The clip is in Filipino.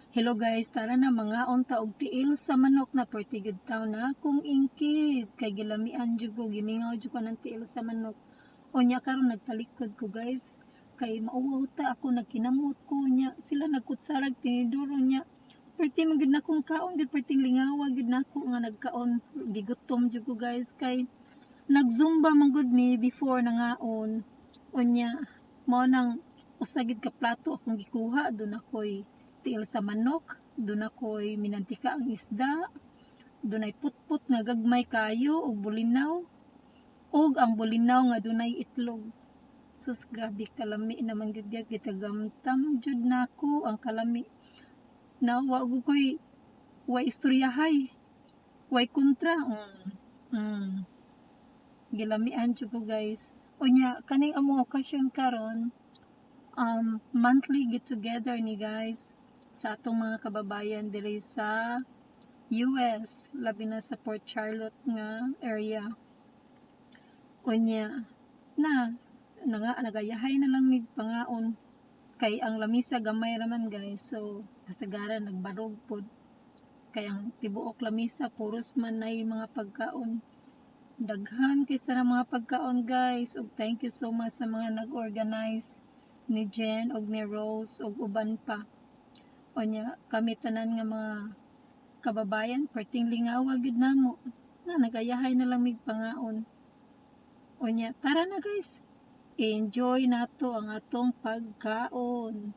Hello guys, tara na mga unta og tiil sa manok na pertigid taw na kung ingkid kay gilamian jud ko gimingaw jud ko ng tiil sa manok. Unya karon nagtalikod ko guys kay mauwaw ta ako nagkinamot ko nya sila nagkutsarag tinidoro nya. Perti man gid na kong kaon gid perting lingawa gid nako nga nagkaon gigutom jud ko guys kay nagzumba man gud mi before nangaon. Unya mo nang usagid ka plato akong gikuha doon ako'y tiil sa manok, doon ako'y minantika ang isda, doon ay putput nga gagmay kayo og bulinaw, og ang bulinaw nga dunay itlog. Sus, grabe kalami naman gud guys, gitagamtam jud nako ang kalami. Nawa og ko'y way istoryahay, way kontra. Gilamian jud ko guys. Unya kaning among okasyon karon, monthly get together ni guys sa atong mga kababayan diri sa US, labi na sa Port Charlotte nga area. Unya nga nagayahay na lang mig pangaon kay ang lamisa gamay raman guys, so kasagaran nagbarog pod kay ang tibuok lamisa puros man nay mga pagkaon. Daghan kaysa na mga pagkaon guys, ug thank you so much sa mga nag-organize ni Jen og ni Rose og uban pa. Onya kami tanan nga mga kababayan perting lingawa gid namo na nagayahay na lang mig pangaon. Onya tara na guys, enjoy nato ang atong pagkaon.